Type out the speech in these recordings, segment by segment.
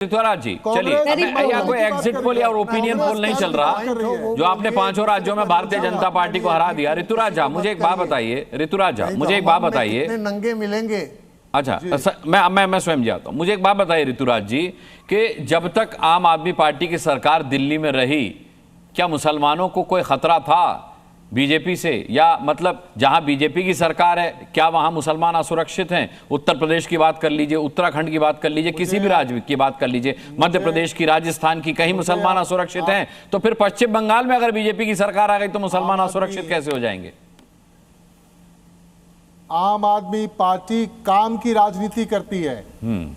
ऋतुराज जी चलिए, यहाँ कोई एग्जिट पोल या ओपिनियन पोल नहीं चल रहा जो आपने 5 राज्यों में भारतीय जनता पार्टी को हरा दिया। ऋतुराज झा मुझे एक बात बताइए, नंगे मिलेंगे। अच्छा मैं स्वयं जाता हूँ। मुझे एक बात बताइए ऋतुराज जी कि जब तक आम आदमी पार्टी की सरकार दिल्ली में रही, क्या मुसलमानों को कोई खतरा था बीजेपी से? या मतलब जहां बीजेपी की सरकार है क्या वहां मुसलमान असुरक्षित हैं? उत्तर प्रदेश की बात कर लीजिए, उत्तराखंड की बात कर लीजिए, किसी भी राज्य की बात कर लीजिए, मध्य प्रदेश की, राजस्थान की, कहीं मुसलमान असुरक्षित हैं? तो फिर पश्चिम बंगाल में अगर बीजेपी की सरकार आ गई तो मुसलमान असुरक्षित कैसे हो जाएंगे? आम आदमी पार्टी काम की राजनीति करती है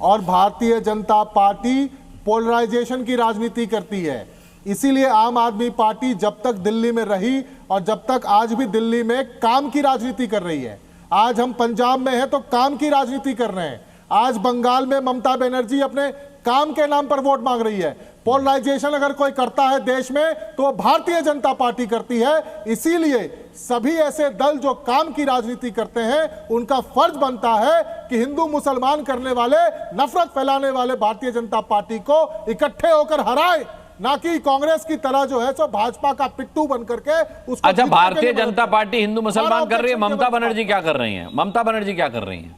और भारतीय जनता पार्टी पोलराइजेशन की राजनीति करती है। इसीलिए आम आदमी पार्टी जब तक दिल्ली में रही और जब तक आज भी दिल्ली में काम की राजनीति कर रही है। आज हम पंजाब में हैं तो काम की राजनीति कर रहे हैं। आज बंगाल में ममता बनर्जी अपने काम के नाम पर वोट मांग रही है। पोलराइजेशन अगर कोई करता है देश में तो भारतीय जनता पार्टी करती है। इसीलिए सभी ऐसे दल जो काम की राजनीति करते हैं उनका फर्ज बनता है कि हिंदू मुसलमान करने वाले, नफरत फैलाने वाले भारतीय जनता पार्टी को इकट्ठे होकर हराए, ना कि कांग्रेस की तरह जो है सो भाजपा का पिट्टू बन करके उसको। अच्छा, भारतीय जनता पार्टी हिंदू मुसलमान कर रही है, ममता बनर्जी क्या कर रही हैं? ममता बनर्जी क्या कर रही हैं?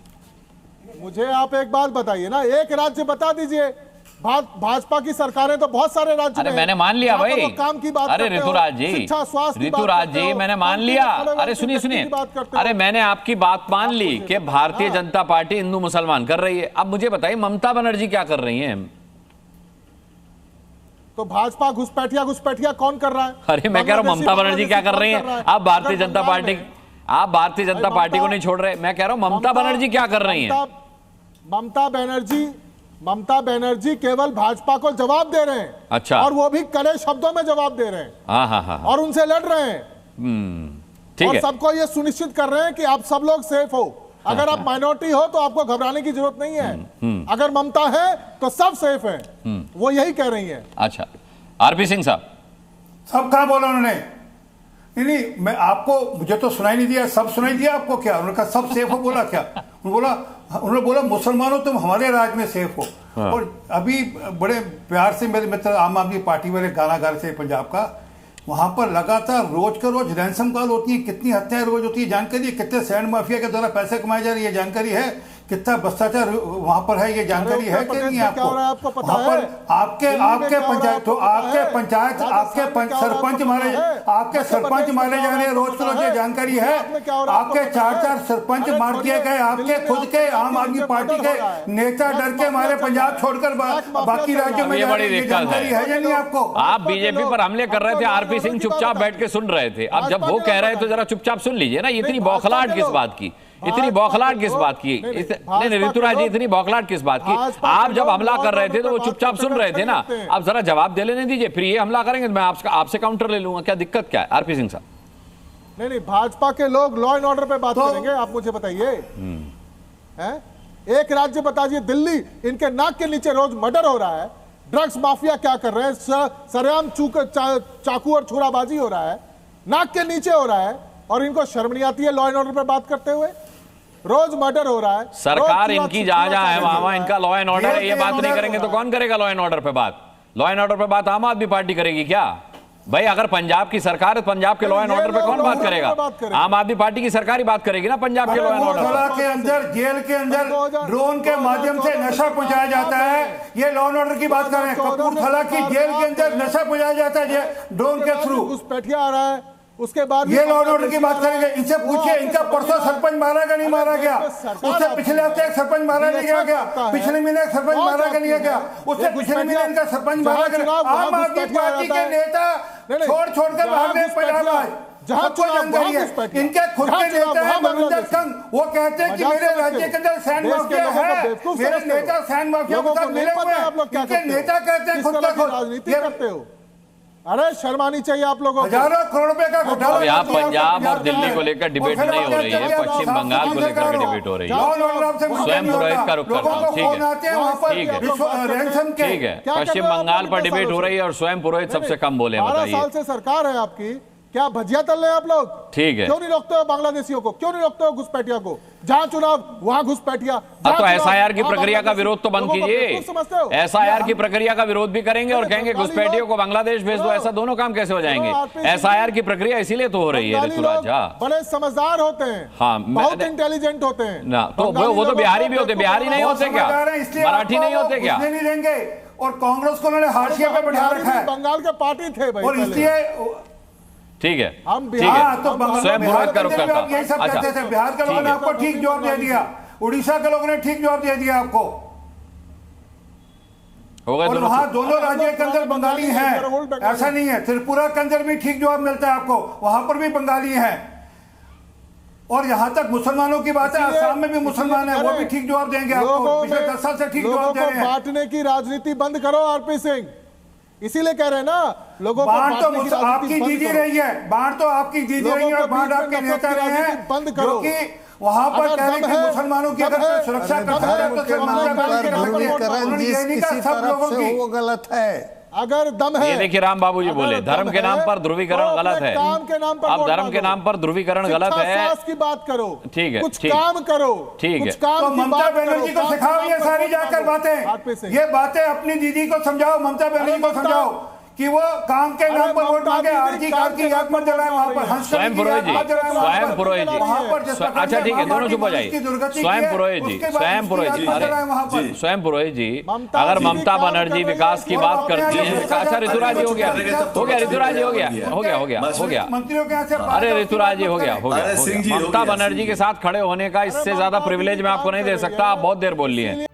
मुझे आप एक बात बताइए ना, एक राज्य बता दीजिए। भाजपा की सरकारें तो बहुत सारे राज्य में। अरे मैंने मान लिया भाई, काम की बात। अरे ऋतुराज जी मैंने मान लिया। अरे सुनिए, अरे मैंने आपकी बात मान ली कि भारतीय जनता पार्टी हिंदू मुसलमान कर रही है। अब मुझे बताइए ममता बनर्जी क्या कर रही है? तो भाजपा घुसपैठिया कौन कर रहा है? अरे मैं कह रहा हूं ममता बनर्जी क्या कर रही है? आप भारतीय जनता पार्टी को नहीं छोड़ रहे। मैं कह रहा हूं ममता बनर्जी क्या कर रही है? ममता बनर्जी केवल भाजपा को जवाब दे रहे हैं। अच्छा, और वो भी कड़े शब्दों में जवाब दे रहे हैं। हाँ। और उनसे लड़ रहे हैं। ठीक है। और सबको ये सुनिश्चित कर रहे हैं कि आप सब लोग सेफ हो। अगर आप माइनॉरिटी हो तो आपको घबराने की जरूरत नहीं है। अगर ममता है तो सब सेफ है। वो यही कह रही है। अच्छा, आरपी सिंह साहब। सब कहा बोला उन्होंने? नहीं, मैं आपको, मुझे तो सुनाई नहीं दिया। सब सुनाई दिया आपको क्या? उन्होंने कहा सब सेफ हो, बोला क्या? उन्होंने बोला मुसलमानों तुम हमारे राज्य में सेफ हो। हाँ। और अभी बड़े प्यार से मेरे मित्र आम आदमी पार्टी वाले गाना गा रहे थे पंजाब का, वहां पर लगातार रोज का रोज रैंसम कॉल होती है। कितनी हत्याएं रोज होती है जानकारी है? कितने सैंड माफिया के द्वारा पैसे कमाए जा रही है जानकारी है? कितना भ्रष्टाचार वहां पर है ये जानकारी है कि नहीं आपको? वहां पर आपके सरपंच मारे जा रहे हैं रोज का रोज, ये जानकारी है? आपके 4 सरपंच मार दिए गए, आपके खुद के आम आदमी पार्टी के नेता डर के मारे पंजाब छोड़कर बाकी राज्यों में जानकारी है या नहीं आपको? आप बीजेपी पर हमले कर रहे थे, आरपी सिंह चुपचाप बैठ के सुन रहे थे। अब जब वो कह रहे तो जरा चुपचाप सुन लीजिए ना। इतनी बौखलाहट किस बात की? इतनी बौखलाहट किस बात की? नहीं ऋतुराज जी, इतनी बौखलाहट किस बात की? आप जब हमला कर रहे थे तो वो चुपचाप सुन रहे थे ना। आप जरा जवाब दे लेने दीजिए, फिर ये हमला करेंगे तो मैं आपसे काउंटर ले लूंगा। क्या दिक्कत क्या है आरपी सिंह साहब? नहीं, भाजपा के लोग लॉ एंड ऑर्डर पे बात करेंगे। आप मुझे बताइए, एक राज्य बताइए, दिल्ली, इनके नाक के नीचे रोज मर्डर हो रहा है। ड्रग्स माफिया क्या कर रहे हैं? सरेआम चाकू और छुराबाजी हो रहा है, नाक के नीचे हो रहा है, और इनको शर्म नहीं आती है लॉ एंड ऑर्डर पे बात करते हुए? रोज मर्डर हो रहा है। सरकार इनकी जहां है वहां इनका लॉ एंड ऑर्डर है। ये बात नहीं करेंगे तो कौन करेगा लॉ एंड ऑर्डर पे बात? लॉ एंड ऑर्डर पे बात आम आदमी पार्टी करेगी क्या भाई? अगर पंजाब की सरकार है, पंजाब के लॉ एंड ऑर्डर पे कौन बात करेगा? आम आदमी पार्टी की सरकार ही बात करेगी ना पंजाब के लॉ एंड ऑर्डर के अंदर। जेल के अंदर ड्रोन के माध्यम से नशा पहुंचाया जाता है, ये लॉ एंड ऑर्डर की बात कर रहे हैं। कपूरथला की जेल के अंदर नशा पहुंचाया जाता है ड्रोन के थ्रू। घुसपैठिया आ रहा है, उसके बाद ये लॉ एंड ऑर्डर की बात करेंगे। इनसे पूछिए, इनका परसों सरपंच मारा गया नहीं मारा गया? उससे पिछले हफ्ते एक सरपंच मारा नहीं गया? पिछले महीने एक सरपंच मारा गया नहीं गया? उससे पिछले महीने इनका सरपंच मारा गया। आम आदमी पार्टी के नेता छोड़ कर भागे पंजाब आए। सबको जानकारी है। इनके खुद के नेता है मनिंदर सिंह, वो कहते हैं कि मेरे राज्य के अंदर सैंड माफिया है, मेरे नेता सैंड माफिया के साथ मिले हुए हैं। इनके नेता कहते हैं खुद का खुद। राजनीति करते हो? अरे शर्मानी चाहिए आप लोगों को। हजारों करोड़ रुपए का घोटाला। यहाँ पंजाब और दिल्ली को लेकर डिबेट नहीं हो रही है, पश्चिम बंगाल को लेकर डिबेट हो रही है। स्वयं पुरोहित का रुख करता हूँ। ठीक है, पश्चिम बंगाल पर डिबेट हो रही है और स्वयं पुरोहित सबसे कम बोले। 12 साल से सरकार है आपकी, क्या भजिया तल रहे हैं आप लोग? ठीक है। क्यों नहीं रोकते हो बांग्लादेशियों को? क्यों नहीं रोकते हो घुसपैठिया को? जहां चुनाव वहां घुसपैठिया। तो एसआईआर की प्रक्रिया का विरोध तो बंद कीजिए। समझते हो? एसआईआर की प्रक्रिया का विरोध भी करेंगे और कहेंगे घुसपैठियों को बांग्लादेश भेज दो, ऐसा दोनों काम कैसे हो जाएंगे? एसआईआर की प्रक्रिया इसीलिए तो हो रही है ऋतुराज। बड़े समझदार होते हैं, हाँ, बहुत इंटेलिजेंट होते हैं ना, तो वो तो बिहारी भी होते, बिहारी नहीं होते क्या? मराठी नहीं होते क्या? नहीं देंगे। और कांग्रेस को उन्होंने हाशिए पे बैठा रखा है। बंगाल के पार्टी थे भाई, और इसलिए ठीक है, हम ठीक है, तो स्वयं पुरोहित का रुख करता। यही सब कहते थे। बिहार के लोगों ने आपको ठीक जवाब दे दिया, उड़ीसा के लोगों ने ठीक जवाब दे दिया आपको। हो गए और दोनों। वहां दोनों राज्य के अंदर बंगाली हैं, ऐसा नहीं है। त्रिपुरा के अंदर भी ठीक जवाब मिलता है आपको, वहां पर भी बंगाली हैं। और यहां तक मुसलमानों की बात है, आसाम में भी मुसलमान है, वो भी ठीक जवाब देंगे आपको। पिछले 10 साल से ठीक जवाब दे रहे हैं। बांटने की राजनीति बंद करो आरपी सिंह, इसीलिए कह रहे हैं ना लोगों को बाढ़ तो बांटने की राजनीति आपकी बंद जीती करो। रही है, बाढ़ तो आपकी जीती रही है और बाढ़ आपके नेता रहे हैं, बंद करो। क्योंकि वहां पर अगर कह रहे दम कि है, मुसलमानों की दम अगर है, सुरक्षा दम करता है, है तो सिर्फ ममता बनर्जी के ध्रुवीकरण जिस किसी तरफ से हो वो गलत है। अगर दम है, ये देखिए राम बाबू जी बोले, अगर धर्म दम के नाम है, पर ध्रुवीकरण तो गलत अपने है। काम के नाम पर अब वोट धर्म मांगो। के नाम पर ध्रुवीकरण गलत शिक्षा है। शास्त्र की बात करो, ठीक है, कुछ ठीक। काम करो, ठीक कुछ है। काम तो की ममता बात करो, बनर्जी को काम के सिखाओ नाम ये पर सारी वोट जाकर मांगो। बातें, आरपी सिंह। ये बातें अपनी दीदी को समझाओ, ममता बनर्जी को समझाओ कि वो काम के नाम पर वोट मांगे। आरजी कार की याद मत जलाएं वहां पर, हंस स्वयं पुरोहित जी, स्वयं पुरोहित जी, वहां पर जिस प्रकार अच्छा से ठीक है, दोनों चुप हो जाइए। की दुर्गति स्वयं की है, पुरोहित जी, उसके बाद स्वयं पुरोहित जी, उसकी याद मत अरे जलाएं वहां पर। स्वयं पुरोहित जी, ममता अगर जी भी ममता काम बनर्जी कर रही है, विकास की बात और करती अपने है, यहाँ अच्छा ऋतुराज जी हो गया, हो गया ऋतुराज जी हो गया, हो गया। मंत्रियों के यहाँ से अरे ऋतुराज जी हो गया, हो गया। ममता बनर्जी के साथ खड़े होने का इससे ज्यादा प्रिविलेज मैं आपको नहीं दे सकता, आप बहुत देर बोल लिए हैं।